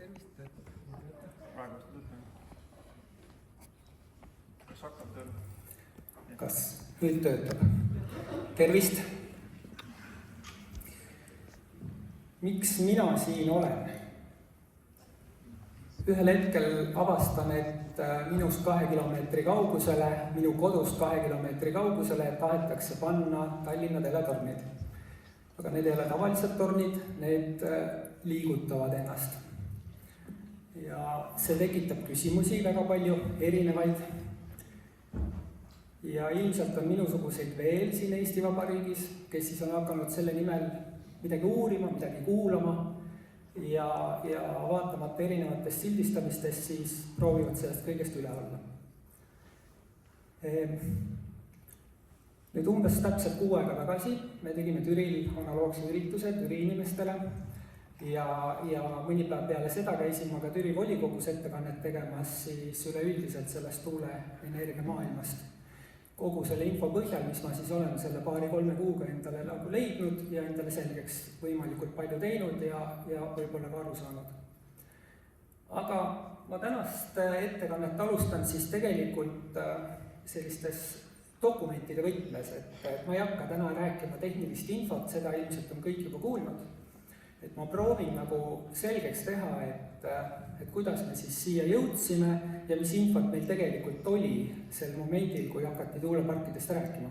Tervist. Praegu töötab. Kas hakkab tööle? Kas nüüd töötab? Tervist. Miks mina siin olen? Ühel hetkel avastan, et minust 2 kilomeetri kaugusele, minu kodust 2 kilomeetri kaugusele tahetakse panna Tallinna teletornid. Aga need ei ole tavalised tornid, need liigutavad ennast. Ja see tekitab küsimusi väga palju, erinevaid. Ja ilmselt on minusuguseid veel siin Eesti Vabariigis, kes siis on hakanud selle nimel midagi uurima, midagi kuulama ja vaatamata erinevatest sildistamistest siis proovivad sellest kõigest üle olla. Nüüd umbes täpselt 6 aega tagasi me tegime Türil analoogse ürituse Türi inimestele ja mõni päev peale seda käisin ma ka Türi volikogus ettekannet tegemas siis üleüldiselt sellest tuuleenergia maailmast. Kogu selle info põhjal, mis ma siis olen selle 2-3 kuuga endale nagu leidnud ja endale selgeks võimalikult palju teinud ja võib-olla ka aru saanud. Aga ma tänast ettekannet alustan siis tegelikult sellistes dokumentide võtmes, et ma ei hakka täna rääkima tehnilist infot, seda ilmselt on kõik juba kuulnud. Et ma proovin nagu selgeks teha, et kuidas me siis siia jõudsime ja mis infot meil tegelikult oli sel momendil, kui hakati tuuleparkidest rääkima.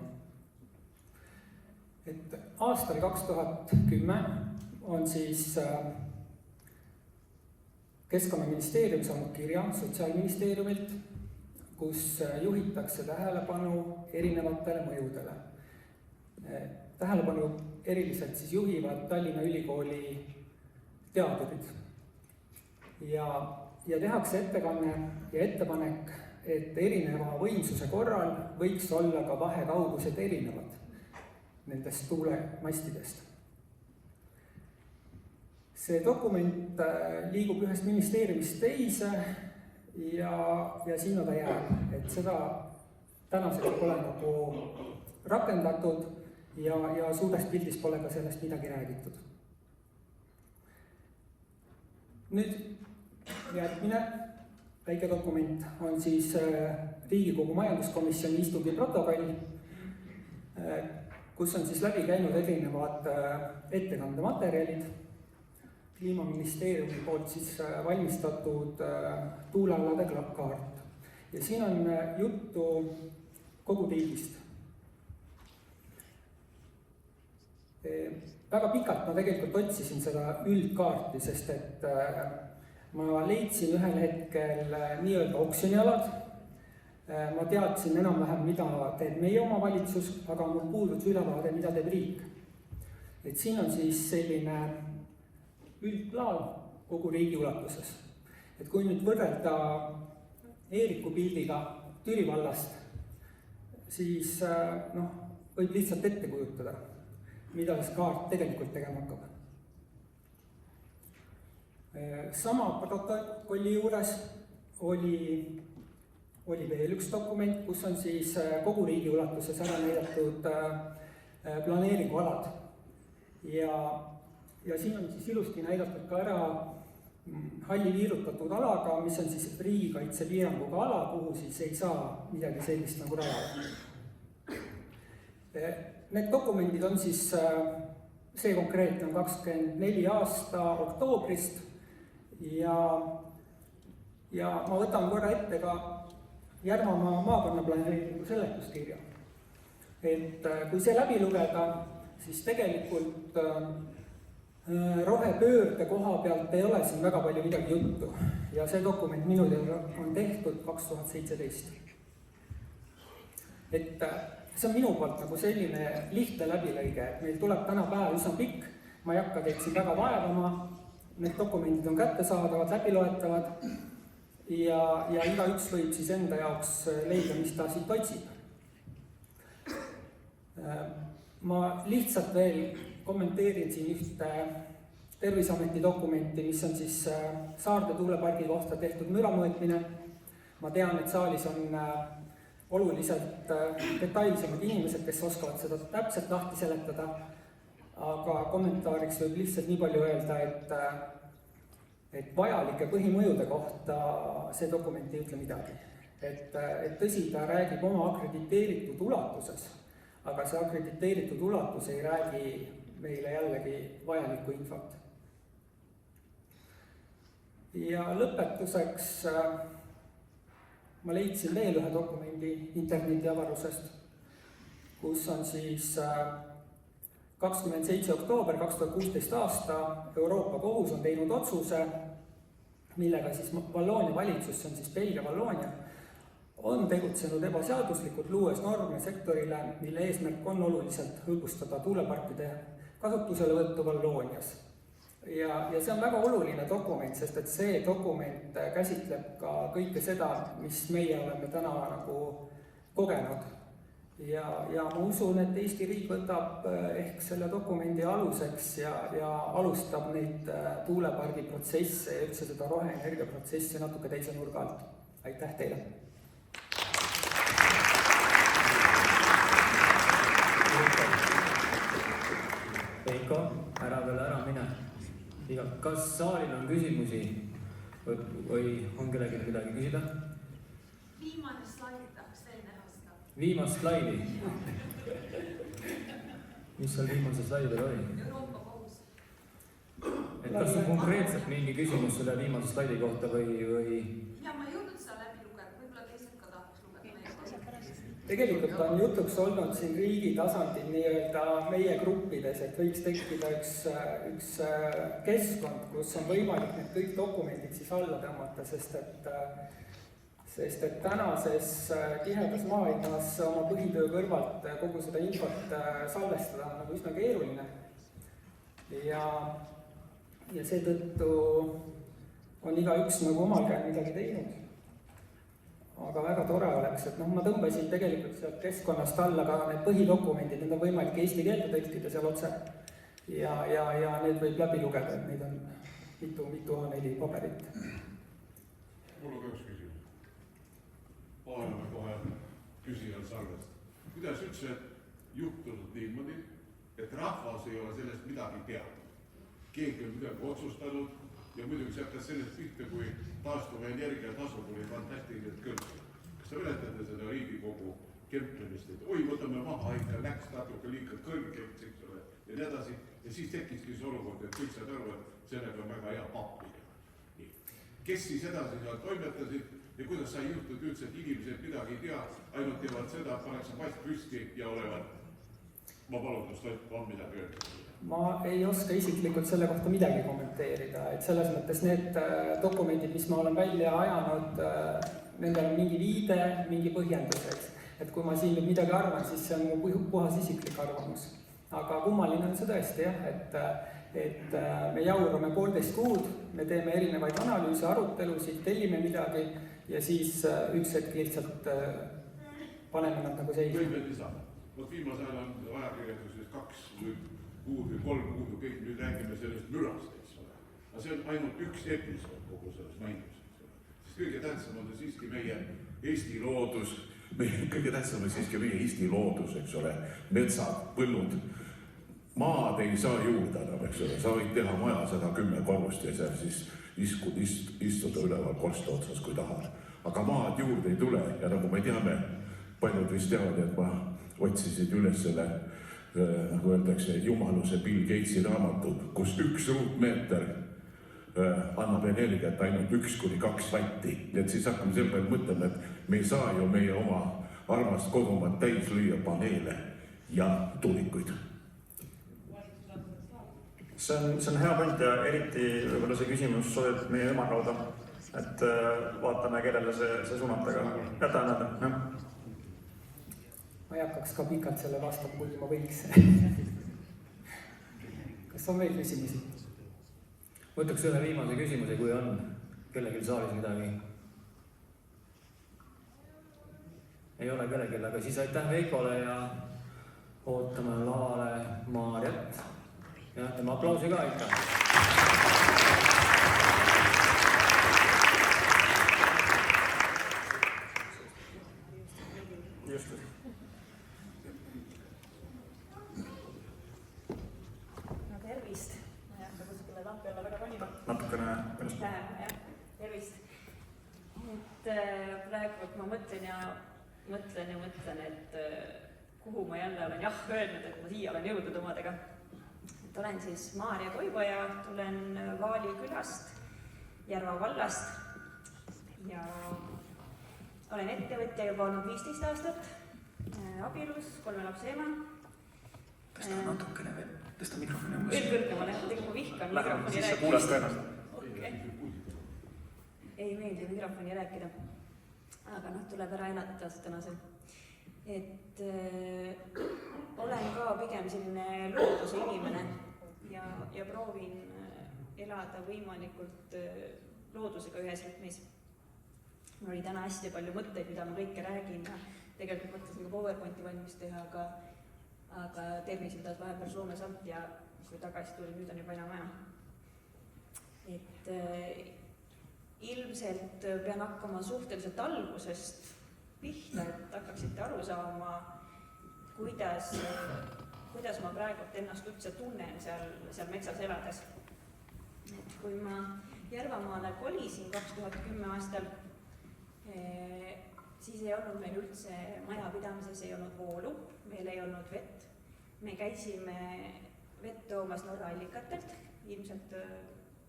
Et aastal 2010 on siis Keskkonnaministeerium saanud kirja Sotsiaalministeeriumilt, kus juhitakse tähelepanu erinevatele mõjudele. Tähelepanu eriliselt siis juhivad Tallinna Ülikooli teadurid. Ja tehakse ettekanne ja ettepanek, et erineva võimsuse korral võiks olla ka vahekaugused erinevad nendest tuulemastidest. See dokument liigub ühest ministeeriumist teise ja sinna ta jääb, et seda tänaseks pole nagu rakendatud ja suures pildis pole ka sellest midagi räägitud. Nüüd järgmine väike dokument on siis Riigikogu majanduskomisjoni istungi protokoll, kus on siis läbi käinud erinevad ettekandematerjalid, Kliimaministeeriumi poolt siis valmistatud tuulealade kaart. Ja siin on juttu kogu riigist. Väga pikalt ma tegelikult otsisin seda üldkaarti, sest et ma leidsin ühel hetkel nii-öelda oksjonialad. Ma teadsin enam-vähem, mida teeb meie omavalitsus, aga mul puudus ülevaade, mida teeb riik. Et siin on siis selline üldplaan kogu riigi ulatuses. Et kui nüüd võrrelda Eeriku pildiga Türi vallast, siis võib lihtsalt ette kujutada, mida see kaart tegelikult tegema hakkab. Sama protokolli juures oli veel üks dokument, kus on siis kogu riigi ulatuses ära näidatud planeeringualad. Ja siin on siis ilusti näidatud ka ära halli viirutatud alaga, mis on siis riigikaitse piiranguga ala, kuhu siis ei saa midagi sellist nagu rajada. Need dokumendid on siis, see konkreetne on 24 aasta oktoobrist ja ma võtan korra ette ka Järvamaa maakonnaplaneeringu seletuskirja. Et kui see läbi lugeda, siis tegelikult rohepöörde koha pealt ei ole siin väga palju midagi juttu ja see dokument minu teada on tehtud 2017. Et see on minu poolt nagu selline lihtne läbilõige, et meil tuleb täna päev üsna pikk, ma ei hakka teid siin väga vaevama, need dokumendid on kättesaadavad, läbiloetavad ja igaüks võib siis enda jaoks leida, mis ta siit otsib. Ma lihtsalt veel kommenteerin siin ühte Terviseameti dokumenti, mis on siis Saarde tuulepargi kohta tehtud müramõõtmine. Ma tean, et saalis on oluliselt detailsemad inimesed, kes oskavad seda täpselt lahti seletada, aga kommentaariks võib lihtsalt nii palju öelda, et vajalike põhimõjude kohta see dokument ei ütle midagi. Et tõsi, ta räägib oma akrediteeritud ulatuses, aga see akrediteeritud ulatus ei räägi meile jällegi vajalikku infot. Ja lõpetuseks ma leidsin veel ühe dokumendi internetiavarusest, kus on siis 27. oktoober 2016 aasta Euroopa Kohus on teinud otsuse, millega siis Valloonia valitsus, see on siis Belgia Valloonia, on tegutsenud ebaseaduslikult, luues norme sektorile, mille eesmärk on oluliselt hõlbustada tuuleparkide kasutuselevõttu Valloonias. Ja see on väga oluline dokument, sest et see dokument käsitleb ka kõike seda, mis meie oleme täna nagu kogenud. Ja ma usun, et Eesti riik võtab ehk selle dokumendi aluseks ja alustab neid tuulepargi protsesse ja üldse seda roheenergia protsessi natuke teise nurga alt. Aitäh teile! Veiko, ära mine. Kas saalil on küsimusi või on kellelgi midagi küsida? Viimane slaid tahaks veel näha seda. Viimast slaidi? Mis seal viimase slaidil oli? Euroopa Kohus. Et kas on konkreetselt mingi küsimus selle viimase slaidi kohta või? Ja ma jõudnud seda läbi lugeda, võib-olla teised ka tahaks lugeda. Tegelikult on jutuks olnud siin riigi tasandil nii-öelda meie gruppides, et võiks tekkida üks keskkond, kus on võimalik need kõik dokumendid siis alla tõmmata, sest et tänases tihedas maailmas oma põhitöö kõrvalt kogu seda infot salvestada on nagu üsna keeruline. Ja seetõttu on igaüks nagu omal käel midagi teinud. Aga väga tore oleks, et ma tõmbasin tegelikult sealt keskkonnast alla ka need põhidokumendid, need on võimalik eesti keelde tõlkida seal otse. Ja need võib läbi lugeda, et neid on mitu A4 paberit. Mul on üks küsimus. Vahelame kohe küsijal sarvest. Kuidas üldse juhtunud niimoodi, et rahvas ei ole sellest midagi teadnud? Keegi on midagi otsustanud ja muidugi see hakkas sellest pihta, kui taastuva energia tasub oli fantastiliselt kõrge. Kas te mäletate seda Riigikogu kemplemist, et oi, võtame maha, ikka läks natuke liiga kõrgeks, eks ole, ja nii edasi. Ja siis tekkiski see olukord, et kõik saad aru, et sellega on väga hea pappi. Kes siis edasi seal toimetasid ja kuidas sai juhtuda üldse, et inimesed midagi ei tea, ainult teevad seda, pannakse past püsti ja olevad. Ma palun, kas on midagi öelda? Ma ei oska isiklikult selle kohta midagi kommenteerida, et selles mõttes need dokumendid, mis ma olen välja ajanud, nendel on mingi viide, mingi põhjenduseks. Et kui ma siin midagi arvan, siis see on mu puhas isiklik arvamus. Aga kummaline on see tõesti, et me jaurame 1,5 kuud, me teeme erinevaid analüüse, arutelusid, tellime midagi ja siis üks hetk lihtsalt paneme nad nagu seisma. Võime lisada. Võt viimase ajal on ajakirjanduses 2 kuud või 3 kuud, kõik nüüd räägime sellest mürast, eks ole. Aga see on ainult üks episood kogu selles mängis, eks ole. Siis kõige tähtsam on siiski meie Eesti loodus, eks ole, metsad, põllud, maad ei saa juurde enam, eks ole, sa võid teha maja 110 korrust ja seal siis istuda üleval korste otsas, kui tahad. Aga maad juurde ei tule ja nagu me teame, paljud vist teavad, et ma otsisid üles selle, nagu öeldakse, jumaluse Bill Gatesi raamatu, kus 1 ruutmeeter annab energiat ainult 1–2 vatti. Et siis hakkame selle peale mõtlema, et me ei saa ju meie oma armast kodumaad täis lüüa paneele ja tuulikuid. See on hea point ja eriti võib-olla see küsimus sobib meie ema kaudu, et vaatame, kellele see suunata, aga jätame. Ma ei hakkaks ka pikalt selle vastama, kui ma võiks. Kas on veel küsimusi? Võtaks ühe viimase küsimuse, kui on kellelgi saalis midagi. Ei ole kellelgi, aga siis aitäh Veikole ja ootame lavale Maarjat. Ja tema aplausi ka ikka. Just. No tervist. Ma ei hakka kuskile lampi alla väga kolima. Natukene ennast jah, tervist. Et praegu ma mõtlen, et kuhu ma jälle olen jah öelnud, et ma siia olen jõudnud omadega. Et olen siis Maarja Toivoja, tulen Vaali külast, Järva vallast ja olen ettevõtja juba olnud 15 aastat, abielus, 3 lapse ema. Tõsta natukene veel, tõsta mikrofoni umbes. Veel kõrgemale, tegelikult ma vihkan Läheme, mikrofoni siis sa rääkida. kuulad ka ennast. Ei meeldi mikrofoni rääkida, aga tuleb ära elata tänasel. Et olen ka pigem selline looduse inimene ja proovin elada võimalikult loodusega ühes rütmis. Mul oli täna hästi palju mõtteid, mida ma kõike räägin ja tegelikult mõtlesin ka PowerPointi valmis teha, aga tervis pidas vahepeal Soome samt ja kui tagasi tuli, nüüd on juba enam vaja. Et ilmselt pean hakkama suhteliselt algusest pihta, et hakkaksite aru saama, kuidas ma praegu ennast üldse tunnen seal metsas elades. Et kui ma Järvamaale kolisin 2010 aastal, siis ei olnud meil üldse majapidamises, ei olnud voolu, meil ei olnud vett. Me käisime vett toomas Norra allikatelt, ilmselt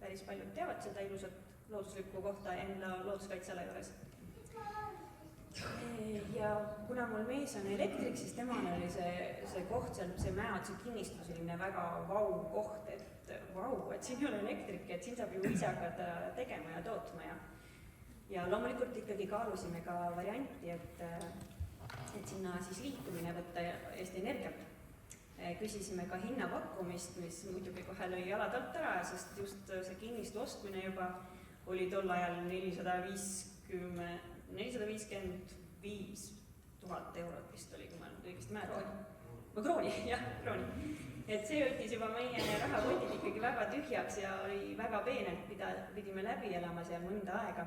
päris paljud teavad seda ilusat looduslikku kohta enda looduskaitseala juures. Ja kuna mul mees on elektrik, siis temal oli see koht seal, see mäeotsa kinnistus selline väga vau koht, et siin ei ole elektrik, et siin saab ju ise hakata tegema ja tootma ja loomulikult ikkagi kaalusime ka varianti, et sinna siis liitumine võtta Eesti Energialt. Küsisime ka hinnapakkumist, mis muidugi kohe lõi jalad alt ära, sest just see kinnistu ostmine juba oli tol ajal 455 000 eurot vist oli, kui ma nüüd õigesti krooni. Et see võttis juba meie rahakotid ikkagi väga tühjaks ja oli väga peenelt, pidime läbi elama seal mõnda aega.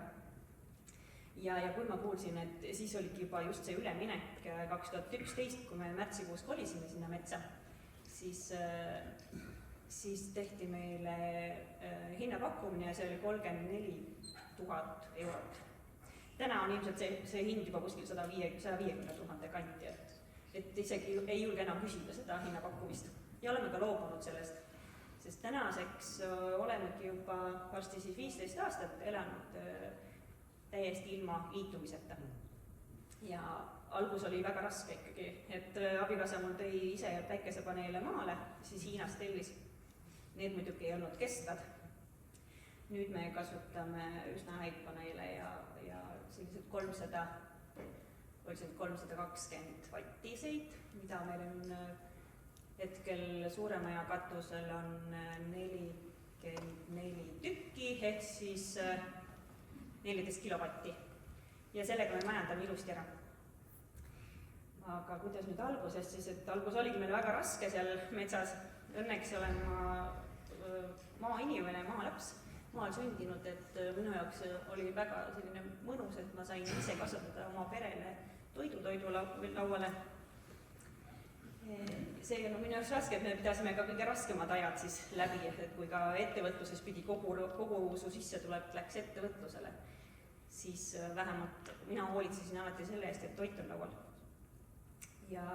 Ja kui ma kuulsin, et siis oligi juba just see üleminek 2011, kui me märtsikuus kolisime sinna metsa, siis tehti meile hinnapakkumine ja see oli 34 000 eurot. Täna on ilmselt see hind juba kuskil 150 000 kanti, et isegi ei julge enam küsida seda hinnapakkumist. Ja oleme ka loobunud sellest, sest tänaseks olemegi juba varsti siis 15 aastat elanud täiesti ilma liitumiseta. Ja algus oli väga raske ikkagi, et abikaasa mul tõi ise päikesepaneele maale, siis Hiinast tellis. Need muidugi ei olnud kestvad. Nüüd me kasutame üsna häid paneele ja sellised 320 vattiseid, mida meil on hetkel Suuremaja katusel on 44 tükki, ehk siis 14 kilovatti. Ja sellega me majandame ilusti ära. Aga kuidas nüüd alguses siis, et algus oligi meil väga raske seal metsas. Õnneks olen ma maainimene, maalaps, maal sündinud, et minu jaoks oli väga selline mõnus, et ma sain ise kasvatada oma perele toidulauale. See on minu jaoks raske, et me pidasime ka kõige raskemad ajad siis läbi, et kui ka ettevõtluses pidi kogu su sissetulek läks ettevõtlusele, siis vähemalt mina hoolitsesin alati selle eest, et toit on laual. Ja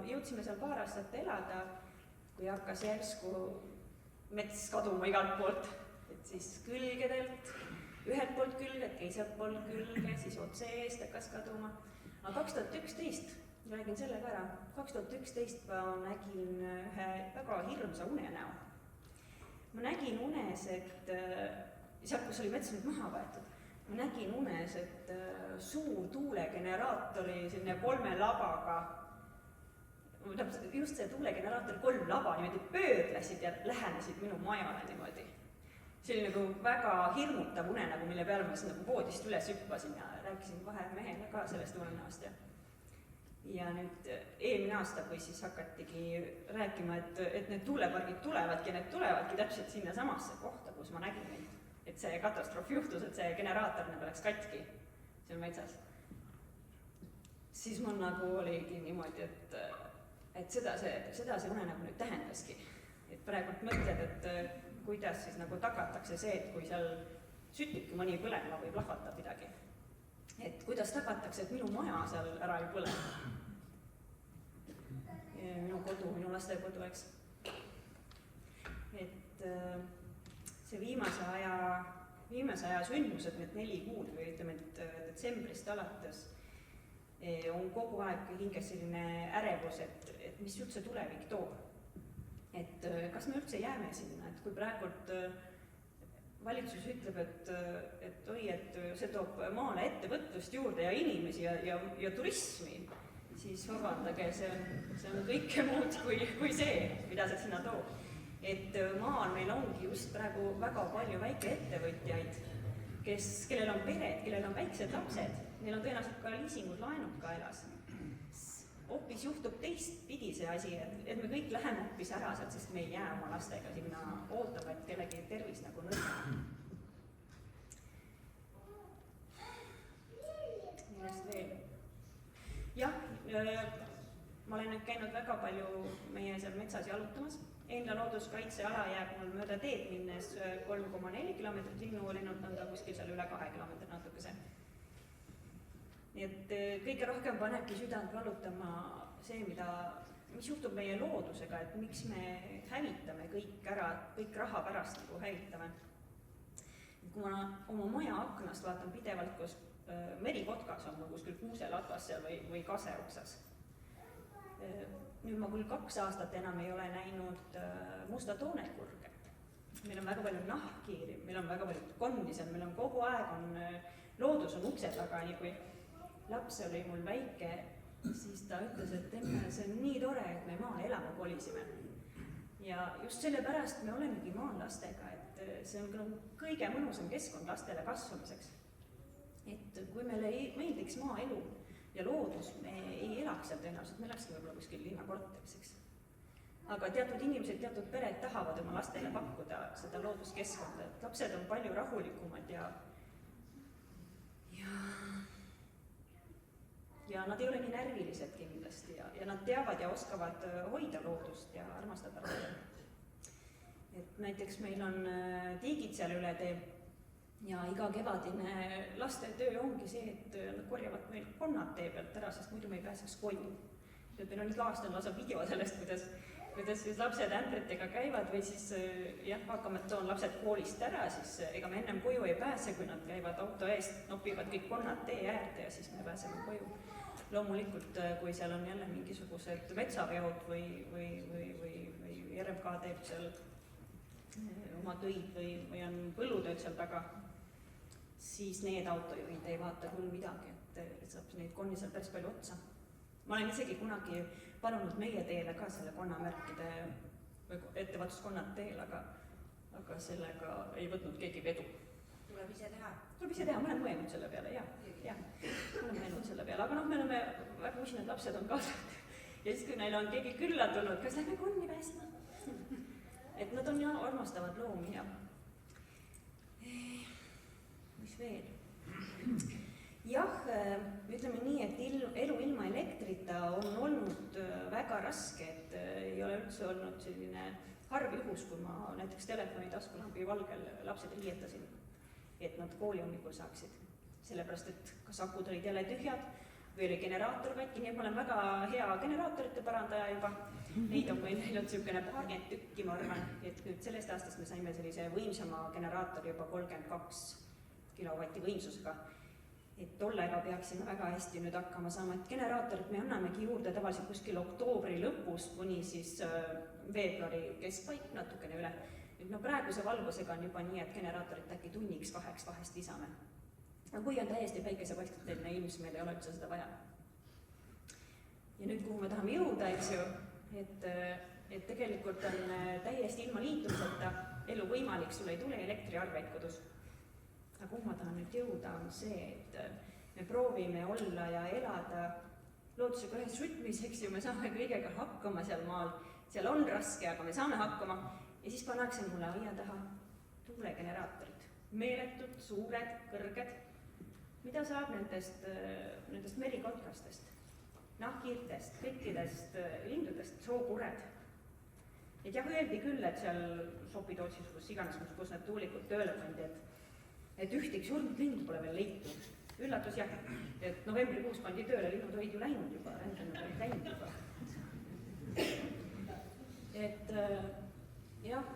jõudsime seal paar aastat elada, kui hakkas järsku mets kaduma igalt poolt, et siis külgedelt, ühelt poolt külged, teiselt poolt külge, siis otse eest hakkas kaduma. Aga 2011, räägin selle ka ära, 2011 ma nägin ühe väga hirmsa unenäo. Ma nägin unes, et sealt, kus oli mets nüüd maha võetud, ma nägin unes, et suur tuulegeneraatori selline 3 labaga, just see tuulegeneraatori 3 laba niimoodi pöödlesid ja lähenesid minu majale niimoodi. See oli nagu väga hirmutav unenägu, mille peale ma nagu voodist üles hüppasin ja rääkisin kohe mehele ka sellest unenäost. Ja nüüd eelmine aasta, kui siis hakatigi rääkima, et need tuulepargid tulevadki täpselt sinna samasse kohta, kus ma nägin neid. Et see katastroof juhtus, et see generaator nagu läks katki seal metsas. Siis mul nagu oligi niimoodi, et seda see unenägu nüüd tähendaski. Et praegult mõtled, et kuidas siis nagu tagatakse see, et kui seal süttibki mõni põlema või plahvatab midagi. Et kuidas tagatakse, et minu maja seal ära ei põle. Minu kodu, minu lastekodu, eks. Et see viimase aja sündmused, need 4 kuud või ütleme, et detsembrist alates on kogu aeg hinges selline ärevus, et mis üldse tulevik toob. Et kas me üldse jääme sinna, et kui praegult valitsus ütleb, et oi, et see toob maale ettevõtlust juurde ja inimesi ja turismi, siis vabandage, see on kõike muud kui see, mida see sinna toob. Et maal meil ongi just praegu väga palju väikeettevõtjaid, kellel on pered, kellel on väiksed lapsed, neil on tõenäoliselt ka liisingud, laenud kaelas. Hoopis juhtub teistpidi see asi, et me kõik läheme hoopis ära sealt, sest me ei jää oma lastega sinna ootama, et kellegi tervis nagu nõrgem. Millest veel? Jah, ma olen nüüd käinud väga palju meie seal metsas jalutamas. Enda looduskaitseala jääb mul mööda teed minnes 3,4 kilomeetrit, linnu lennult on ta kuskil seal üle 2 kilomeetrit natukese. Nii et kõige rohkem panebki südant valutama see, mis juhtub meie loodusega, et miks me hävitame kõik ära, kõik raha pärast nagu hävitame. Kui ma oma maja aknast vaatan pidevalt, kus merikotkas on mul kuskil kuuselatvas seal või kase oksas. Nüüd ma küll 2 aastat enam ei ole näinud musta toonekurge. Meil on väga palju nahkhiiri, meil on väga palju konni seal, meil on kogu aeg loodus on ukse taga, nii kui laps oli mul väike, siis ta ütles, et emme, see on nii tore, et me maale elama kolisime. Ja just sellepärast me olemegi maal lastega, et see on kõige mõnusam keskkond lastele kasvamiseks. Et kui meile ei meeldiks maaelu ja loodus, me ei elaks seal tõenäoliselt, me läkski võib-olla kuskil linnakorteriseks. Aga teatud inimesed, teatud pered tahavad oma lastele pakkuda seda looduskeskkonda, et lapsed on palju rahulikumad ja nad ei ole nii närvilised kindlasti ja nad teavad ja oskavad hoida loodust ja armastada loodust. Et näiteks meil on tiigid seal üle tee ja iga kevadine laste töö ongi see, et nad korjavad meil konnad tee pealt ära, sest muidu me ei pääseks koju. Meil on iga aasta lausa video sellest, kuidas siis lapsed ämbritega käivad või siis hakkame, et toon lapsed koolist ära, siis ega me ennem koju ei pääse, kui nad käivad auto eest, nopivad kõik konnad tee äärde ja siis me pääseme koju. Loomulikult, kui seal on jälle mingisugused metsaveod või RMK teeb seal oma töid või on põllutööd seal taga, siis need autojuhid ei vaata küll midagi, et saab neid konni seal päris palju otsa. Ma olen isegi kunagi palunud meie teele ka selle konnamärkide või ettevõtluskonnad teel, aga sellega ei võtnud keegi vedu. Tuleb ise teha. Tuleb ise teha, ma olen mõelnud selle peale, jah. Ma olen mõelnud selle peale, aga me oleme väga usinad lapsed on kaasad. Ja siis, kui neil on keegi külla tulnud, kas lähme konni päästma? Et nad on armastavad loomi ja mis veel? Jah, ütleme nii, et elu ilma elektrita on olnud väga raske, et ei ole üldse olnud selline harv juhus, kui ma näiteks telefoni taskulambi valgel lapsed riietasin, et nad kooli hommikul saaksid. Sellepärast, et kas akud olid jälle tühjad või oli generaator katki, nii et ma olen väga hea generaatorite parandaja juba. Neid on meil läinud selline 20 tükki, ma arvan, et nüüd sellest aastast me saime sellise võimsama generaatori juba 32 kilovatti võimsusega. Et tollega peaksime väga hästi nüüd hakkama saama, et generaatorit me annamegi juurde tavaliselt kuskil oktoobri lõpus kuni siis veebruari keskpaik natukene üle. No praeguse valgusega on juba nii, et generaatorit äkki tunniks 2 vahest lisame. Aga kui on täiesti päikesepaistelteline ilm, siis meil ei ole üldse seda vaja. Ja nüüd, kuhu me tahame jõuda, eks ju, et tegelikult on täiesti ilma liitumiseta elu võimalik, sul ei tule elektriarveid kodus. Aga kuhu ma tahan nüüd jõuda, on see, et me proovime olla ja elada loodusega ühes rütmis, eks ju, me saame kõigega hakkama seal maal, seal on raske, aga me saame hakkama ja siis pannakse mulle aia taha tuulegeneraatorid, meeletud, suured, kõrged. Mida saab nendest merikotkastest, nahkhiirtest, kõikidest lindudest, sookured? Et jah, öeldi küll, et seal Sopi-Tootsis, kus iganes, kus need tuulikud tööle pandi, et ühtegi surnud lindu pole veel leitud. Üllatus jah, et novembrikuus pandi tööle, linnud olid ju läinud juba, rändanud olid läinud juba. Et jah,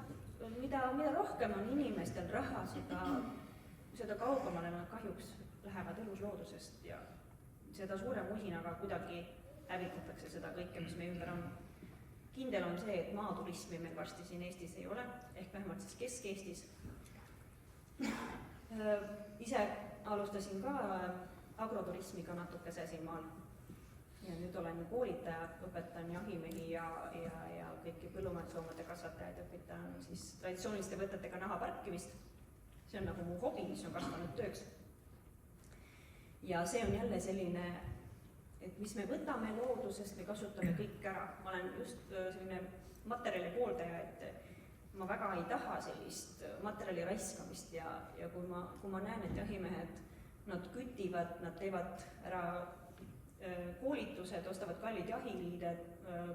mida rohkem on inimestel raha, seda kaugemale nad kahjuks lähevad elus loodusest ja seda suurem usinaga kuidagi hävitatakse seda kõike, mis meie ümber on. Kindel on see, et maaturismi meil varsti siin Eestis ei ole, ehk vähemalt siis Kesk-Eestis. Ise alustasin ka agroturismiga natukese siin maal ja nüüd olen koolitaja, õpetan jahimehi ja kõiki põllumajandusloomade kasvatajaid, õpetan siis traditsiooniliste võtetega naha parkimist. See on nagu mu hobi, mis on kasvanud tööks. Ja see on jälle selline, et mis me võtame loodusest, me kasutame kõik ära. Ma olen just selline materjali pooldaja, et ma väga ei taha sellist materjali raiskamist ja kui ma näen, et jahimehed, nad kütivad, nad teevad ära koolitused, ostavad kallid jahiliided,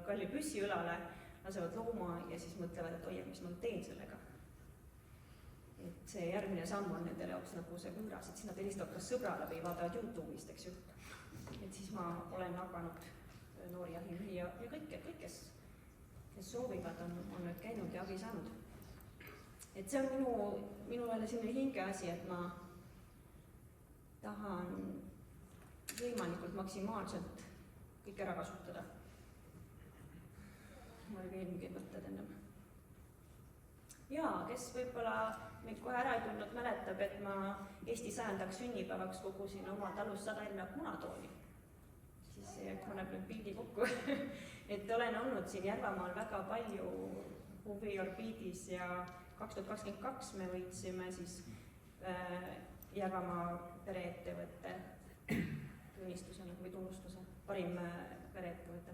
kalli püssi õlale, lasevad looma ja siis mõtlevad, et oi, mis ma teen sellega. Et see järgmine samm on nendele jaoks nagu see võõras, et siis nad helistavad kas sõbrale või vaatavad YouTube'ist, eks ju. Et siis ma olen hakanud noori jahimehi ja kõik, kes soovivad, on nüüd käinud ja abi saanud. Et see on minu jälle selline hingeasi, et ma tahan võimalikult maksimaalselt kõik ära kasutada. Ma oli veel mingi mõtted ennem. Jaa, kes võib-olla meid kohe ära ei tulnud, mäletab, et ma Eesti 100. sünnipäevaks kogusin oma talus 100 erinevat munatooni. Siis paneb nüüd pildi kokku. Et olen olnud siin Järvamaal väga palju huviorbiidis ja 2022 me võitsime siis Järvamaa pereettevõtte tunnistusena või tunnustuse, parim pereettevõte.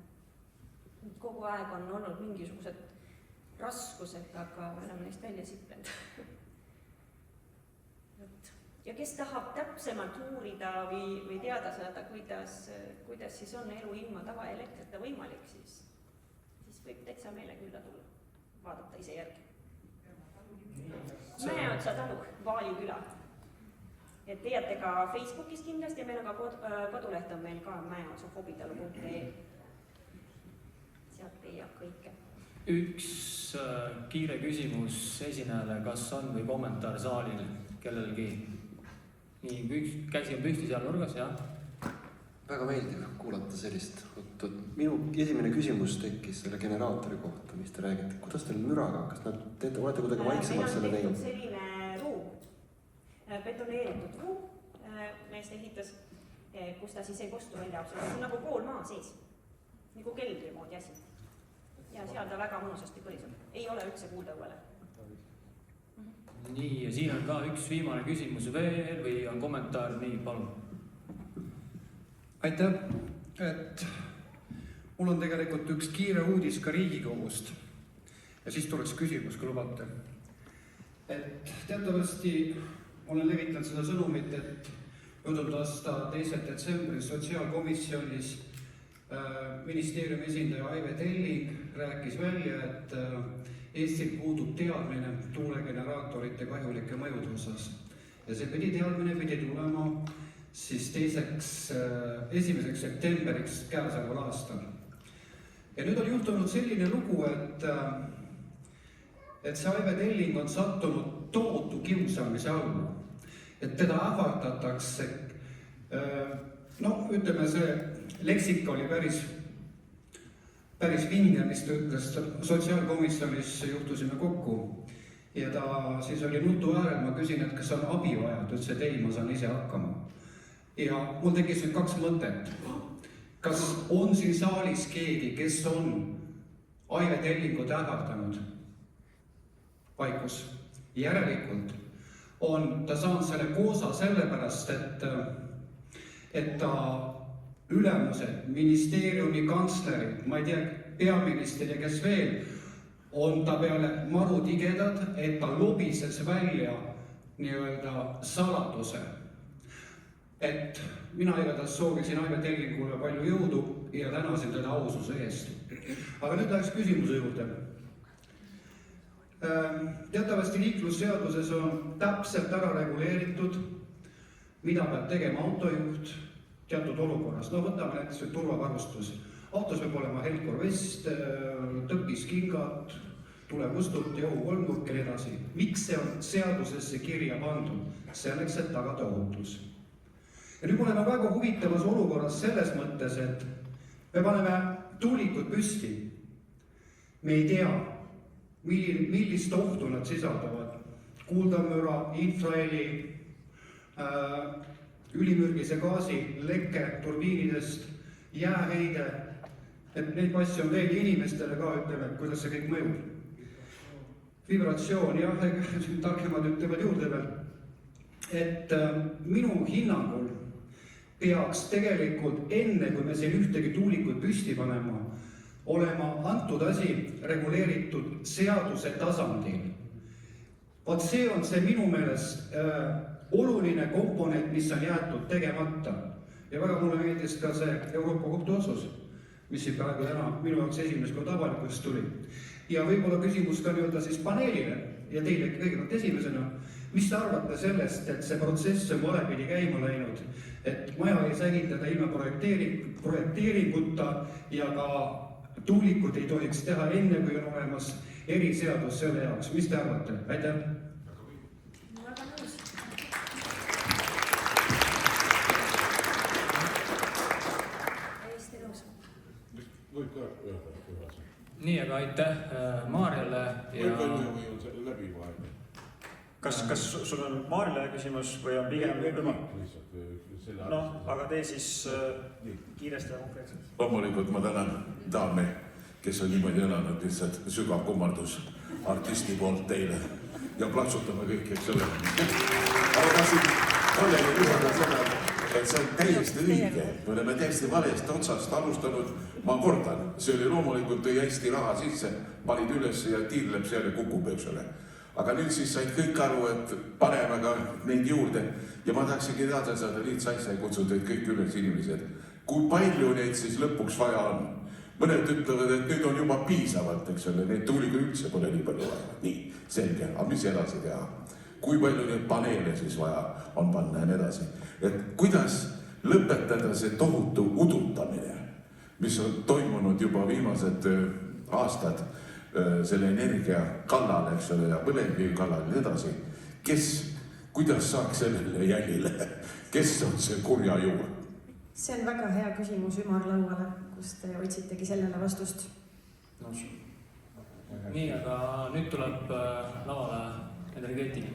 Kogu aeg on olnud mingisugused raskused, aga me oleme neist välja siplenud. Ja kes tahab täpsemalt uurida või teada saada, kuidas siis on elu ilma tavaelektrita võimalik, siis võib täitsa meile külla tulla, vaadata ise järgi. Mäeotsa talu, Vaali küla. Et teate ka Facebookis kindlasti ja meil on ka koduleht on meil ka mäeotsahobitalu.ee. Sealt leiab kõike. Üks kiire küsimus esinejale, kas on või kommentaar saalil kellelgi? Nii, käsi on pühti seal nurgas, jah? Väga meeldiv kuulata sellist. Minu esimene küsimus tekkis selle generaatori kohta, mis te räägite. Kuidas teil müraga? Kas olete kuidagi vaiksemalt selle teinud? Meil on tehtud selline ruum, betoneeritud ruum, meest ehitas, kus ta siis ei kostu välja. See on nagu pool maa sees, nagu keldri moodi asi. Ja seal ta väga mõnusasti põliseb. Ei ole üldse kuulda õuele. Nii, ja siin on ka üks viimane küsimus veel või on kommentaar, nii, palun. Aitäh, et mul on tegelikult üks kiire uudis ka Riigikogust ja siis tuleks küsimus, kui lubate. Et teatavasti olen levitanud seda sõnumit, et möödunud aasta 2. detsembri sotsiaalkomisjonis ministeeriumi esindaja Aive Telling rääkis välja, et Eestil puudub teadmine tuulegeneraatorite kahjulike mõjude osas. Ja see teadmine pidi tulema siis 1. septembriks käesoleval aastal. Ja nüüd on juhtunud selline lugu, et see Aive Telling on sattunud tohutu kiusamise alla. Et teda ähvardatakse, ütleme see leksika oli päris vinge, mis ta ütles, sotsiaalkomisjonis juhtusime kokku ja ta siis oli nutu äärel, ma küsin, et kas on abi vaja, ta ütles, et ei, ma saan ise hakkama. Ja mul tekkis nüüd 2 mõtet. Kas on siin saalis keegi, kes on Aive Tellingut ähvardanud? Vaikus. Järelikult on ta saanud selle koosa sellepärast, et ta ülemused, ministeeriumi kantslerid, ma ei tea, peaminister ja kes veel, on ta peale maru tigedad, et ta lobises välja nii-öelda saladuse. Et mina igatahes soovisin Aive Tellingule palju jõudu ja tänasin teda aususe eest. Aga nüüd läheks küsimuse juurde. teatavasti liiklusseaduses on täpselt ära reguleeritud, mida peab tegema autojuht teatud olukorras. No võtame näiteks turvavarustus. Autos peab olema helkur vest, tõpiskingad, tulekustuti, õhukolmnurk ja nii edasi. Miks see on seadusesse kirja pandud? Selleks, et tagada ohutus. Ja nüüd me oleme väga huvitavas olukorras selles mõttes, et me paneme tuulikud püsti. Me ei tea, millist ohtu nad sisaldavad. Kuuldamüra, infraheli, ülimürgise gaasi leke turbiinidest, jääheide, et neid asju on teile inimestele ka, ütleme, et kuidas see kõik mõjub. Vibratsioon, jah, targemad ütlevad juurde veel, et minu hinnangul peaks tegelikult enne, kui me siin ühtegi tuulikut püsti panema, olema antud asi reguleeritud seaduse tasandil. Vot see on see minu meelest oluline komponent, mis on jäetud tegemata. Ja väga mulle meeldis ka see Euroopa Kohtu otsus, mis siin praegu täna minu jaoks esimest korda avalikust tuli. Ja võib-olla küsimus ka nii-öelda siis paneelile ja teile kõigepealt esimesena, mis te arvate sellest, et see protsess on valepidi käima läinud, et maja ei säilitada ilma projekteeringuta ja ka tuulikut ei tohiks teha enne, kui on olemas eriseadus selle jaoks. Mis te arvate? Aitäh! Väga nõus. Hästi nõus. Võib ka öelda, et nii, aga aitäh Maarjale ja... Võib on selle läbi vahel. Kas sul on Maarile küsimus või on pigem aga tee siis kiiresti ja konkreetselt. Loomulikult ma tänan daami, kes on niimoodi elanud, lihtsalt sügav kummardus artisti poolt teile ja plaksutame kõik, eks ole. Aga tahtsin kolleegi küsida seda, et see on täiesti õige. Me oleme täiesti valest otsast alustanud. Ma kordan, see oli loomulikult tõi hästi raha sisse, panid üles ja tiirleb seal ja kukub, eks ole. Aga nüüd siis said kõik aru, et paneme ka neid juurde ja ma tahaksingi teada saada lihtsa asja ja kutsun teid kõik üles inimesed. Kui palju neid siis lõpuks vaja on? Mõned ütlevad, et nüüd on juba piisavalt, eks ole, neid tuuliga üldse pole nii palju vaja. Nii, selge, aga mis edasi teha? Kui palju neid paneele siis vaja on panna ja nii edasi? Et kuidas lõpetada see tohutu udutamine, mis on toimunud juba viimased aastad selle energia kallal, eks ole, ja põlevkivi kallal ja nii edasi. Kuidas saaks sellele jälile? Kes on see kurja juur? See on väga hea küsimus ümarlauale, kus te otsitegi sellele vastust. Nii, aga nüüd tuleb lavale energeetik.